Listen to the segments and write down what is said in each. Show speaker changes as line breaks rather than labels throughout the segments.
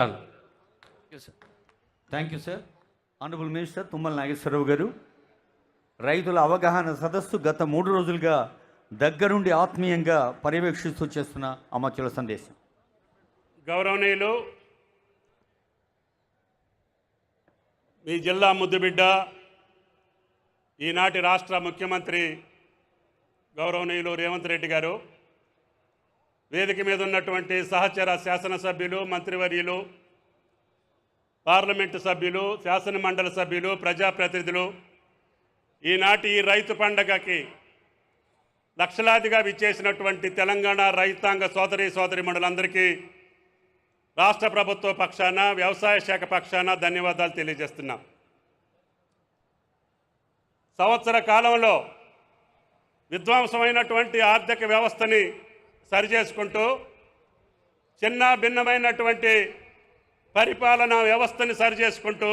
Thank you sir. Honourable minister Tummala Nageswara Rao గారు, రైతుల అవగాహన సదస్సు గత 3 రోజులుగా దగ్గరుండి ఆత్మీయంగా పర్యవేక్షిస్తూ చేస్తున్న అమర్చుల సందేశం.
గౌరవనీయులు, మీ జిల్లా ముద్దుబిడ్డ, ఈనాటి రాష్ట్ర ముఖ్యమంత్రి గౌరవనీయులు రేవంత్ రెడ్డి గారు, వేదిక మీద ఉన్నటువంటి సహచర శాసనసభ్యులు, మంత్రివర్యులు, పార్లమెంటు సభ్యులు, శాసనమండలి సభ్యులు, ప్రజాప్రతినిధులు, ఈనాటి ఈ రైతు పండగకి లక్షలాదిగా విచ్చేసినటువంటి తెలంగాణ రైతాంగ సోదరీమణులందరికీ రాష్ట్ర ప్రభుత్వ పక్షాన, వ్యవసాయ శాఖ పక్షాన ధన్యవాదాలు తెలియజేస్తున్నాం. సంవత్సర కాలంలో విధ్వంసమైనటువంటి ఆర్థిక వ్యవస్థని సరిచేసుకుంటూ చిన్న భిన్నమైనటువంటి పరిపాలనా వ్యవస్థని సరిచేసుకుంటూ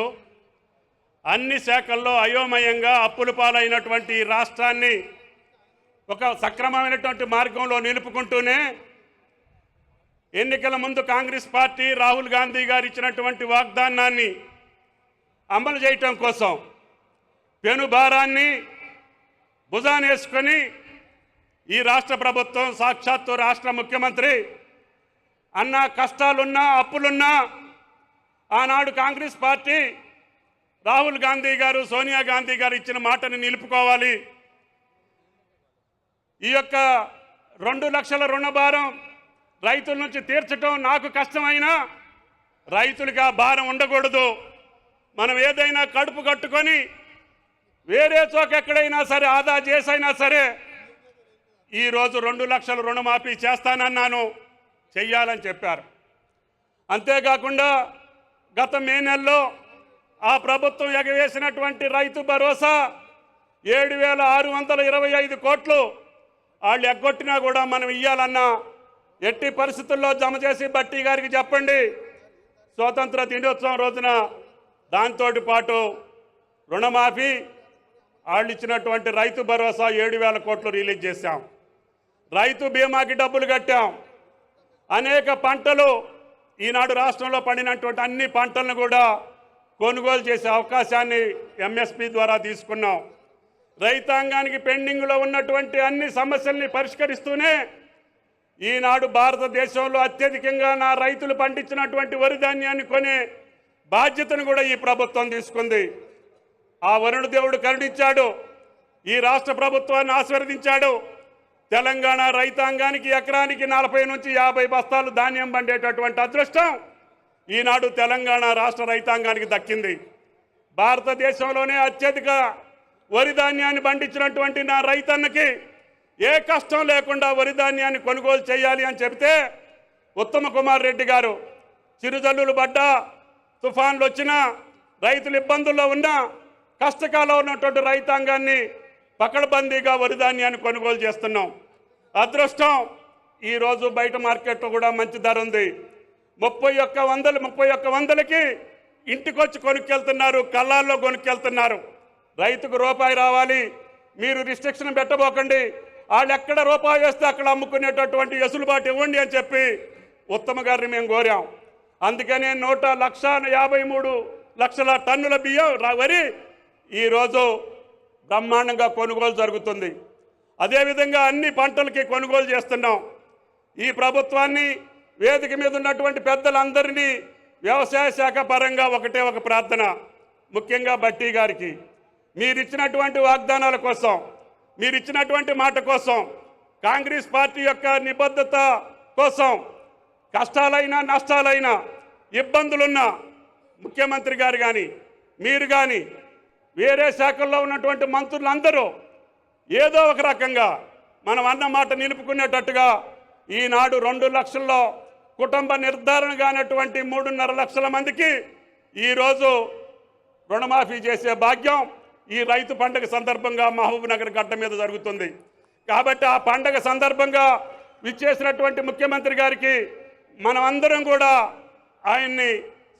అన్ని శాఖల్లో అయోమయంగా అప్పుల పాలైనటువంటి రాష్ట్రాన్ని ఒక సక్రమమైనటువంటి మార్గంలో నిలుపుకుంటూనే ఎన్నికల ముందు కాంగ్రెస్ పార్టీ రాహుల్ గాంధీ గారు ఇచ్చినటువంటి వాగ్దానాన్ని అమలు చేయటం కోసం పెనుభారాన్ని భుజానేసుకొని ఈ రాష్ట్ర ప్రభుత్వం, సాక్షాత్తు రాష్ట్ర ముఖ్యమంత్రి అన్న కష్టాలున్నా అప్పులున్నా ఆనాడు కాంగ్రెస్ పార్టీ రాహుల్ గాంధీ గారు, సోనియా గాంధీ గారు ఇచ్చిన మాటను నిలుపుకోవాలి. ఈ యొక్క 2 లక్షల రుణభారం రైతుల నుంచి తీర్చడం నాకు కష్టమైనా రైతులకి ఆ భారం ఉండకూడదు. మనం ఏదైనా కడుపు కట్టుకొని వేరే చోక ఎక్కడైనా సరే ఆదా చేసైనా సరే ఈరోజు 2 లక్షల రుణమాఫీ చేస్తానన్నాను, చెయ్యాలని చెప్పారు. అంతేకాకుండా గత మే నెలలో ఆ ప్రభుత్వం ఎగవేసినటువంటి రైతు భరోసా 7,625 కోట్లు వాళ్ళు ఎగ్గొట్టినా కూడా మనం ఇయ్యాలన్నా ఎట్టి పరిస్థితుల్లో జమ చేసి బట్టి గారికి చెప్పండి. స్వాతంత్ర దినోత్సవం రోజున దాంతో పాటు రుణమాఫీ, వాళ్ళు ఇచ్చినటువంటి రైతు భరోసా 7,000 కోట్లు రిలీజ్ చేశాం. రైతు బీమాకి డబ్బులు కట్టాం. అనేక పంటలు ఈనాడు రాష్ట్రంలో పండినటువంటి అన్ని పంటలను కూడా కొనుగోలు చేసే అవకాశాన్ని ఎంఎస్పి ద్వారా తీసుకున్నాం. రైతాంగానికి పెండింగ్లో ఉన్నటువంటి అన్ని సమస్యల్ని పరిష్కరిస్తూనే ఈనాడు భారతదేశంలో అత్యధికంగా నా రైతులు పండించినటువంటి వరి ధాన్యాన్ని కొనే బాధ్యతను కూడా ఈ ప్రభుత్వం తీసుకుంది. ఆ వరుణ దేవుడు కరుణించాడు, ఈ రాష్ట్ర ప్రభుత్వాన్ని ఆశీర్వదించాడు. తెలంగాణ రైతాంగానికి ఎకరానికి 40 నుంచి 50 బస్తాలు ధాన్యం పండేటటువంటి అదృష్టం ఈనాడు తెలంగాణ రాష్ట్ర రైతాంగానికి దక్కింది. భారతదేశంలోనే అత్యధిక వరి ధాన్యాన్ని పండించినటువంటి నా రైతన్నకి ఏ కష్టం లేకుండా వరి ధాన్యాన్ని కొనుగోలు చేయాలి అని చెబితే ఉత్తమ కుమార్ రెడ్డి గారు చిరుజల్లులు పడ్డా, తుఫాన్లు వచ్చినా, రైతులు ఇబ్బందుల్లో ఉన్నా, కష్టకాలంలో ఉన్నటువంటి రైతాంగాన్ని పకడ్బందీగా వరి ధాన్యాన్ని కొనుగోలు చేస్తున్నాం. అదృష్టం ఈరోజు బయట మార్కెట్లో కూడా మంచి ధర ఉంది. 31,100కి ఇంటికొచ్చి కొనుక్కెళ్తున్నారు, కళ్ళాల్లో కొనుక్కెళ్తున్నారు. రైతుకు రూపాయి రావాలి, మీరు రిస్ట్రిక్షన్ పెట్టబోకండి, వాళ్ళు ఎక్కడ రూపాయి వేస్తే అక్కడ అమ్ముకునేటటువంటి వెసులుబాటు ఇవ్వండి అని చెప్పి ఉత్తమ గారిని మేము కోరాం. అందుకనే 1,53 లక్షల టన్నుల బియ్యం వరి ఈరోజు బ్రహ్మాండంగా కొనుగోలు జరుగుతుంది. అదేవిధంగా అన్ని పంటలకి కొనుగోలు చేస్తున్నాం. ఈ ప్రభుత్వాన్ని, వేదిక మీద ఉన్నటువంటి పెద్దలందరినీ వ్యవసాయ శాఖ పరంగా ఒకటే ఒక ప్రార్థన, ముఖ్యంగా బట్టి గారికి, మీరిచ్చినటువంటి వాగ్దానాల కోసం, మీరిచ్చినటువంటి మాట కోసం, కాంగ్రెస్ పార్టీ యొక్క నిబద్ధత కోసం కష్టాలైనా నష్టాలైనా ఇబ్బందులున్నా ముఖ్యమంత్రి గారు కానీ, మీరు కానీ, వేరే శాఖల్లో ఉన్నటువంటి మంత్రులందరూ ఏదో ఒక రకంగా మనం అన్న మాట నిలుపుకునేటట్టుగా ఈనాడు 2 లక్షల్లో కుటుంబ నిర్ధారణ కానటువంటి 3.5 లక్షల మందికి ఈరోజు రుణమాఫీ చేసే భాగ్యం ఈ రైతు పండుగ సందర్భంగా మహబూబ్ నగర్ గడ్డ మీద జరుగుతుంది. కాబట్టి ఆ పండుగ సందర్భంగా విచ్చేసినటువంటి ముఖ్యమంత్రి గారికి మనమందరం కూడా ఆయన్ని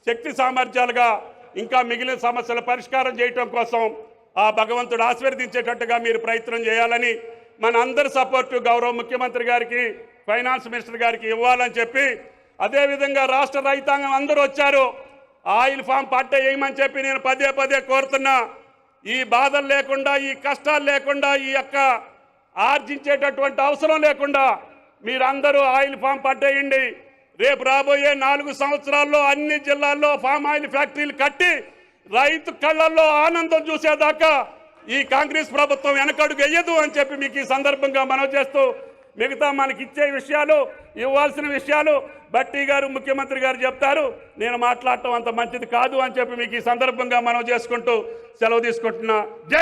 శక్తి సామర్థ్యాలుగా ఇంకా మిగిలిన సమస్యల పరిష్కారం చేయటం కోసం ఆ భగవంతుడు ఆశీర్వదించేటట్టుగా మీరు ప్రయత్నం చేయాలని మన అందరి సపోర్టు గౌరవ ముఖ్యమంత్రి గారికి, ఫైనాన్స్ మినిస్టర్ గారికి ఇవ్వాలని చెప్పి అదేవిధంగా రాష్ట్ర రైతాంగం అందరూ వచ్చారు. ఆయిల్ ఫామ్ పట్ట వేయమని చెప్పి నేను పదే పదే కోరుతున్నా. ఈ బాధలు లేకుండా, ఈ కష్టాలు లేకుండా, ఈ యొక్క ఆర్జించేటటువంటి అవసరం లేకుండా మీరందరూ ఆయిల్ ఫామ్ పట్టేయండి. రేపు రాబోయే 4 సంవత్సరాల్లో అన్ని జిల్లాల్లో ఫామ్ ఆయిల్ ఫ్యాక్టరీలు కట్టి రైతు కళ్ళల్లో ఆనందం చూసేదాకా ఈ కాంగ్రెస్ ప్రభుత్వం వెనకడుగు వేయదు అని చెప్పి మీకు ఈ సందర్భంగా మనవి చేస్తూ, మిగతా మనకి ఇచ్చే విషయాలు, ఇవ్వాల్సిన విషయాలు బట్టి గారు, ముఖ్యమంత్రి గారు చెప్తారు. నేను మాట్లాడటం అంత మంచిది కాదు అని చెప్పి మీకు ఈ సందర్భంగా మనవి చేసుకుంటూ సెలవు తీసుకుంటున్నా. జై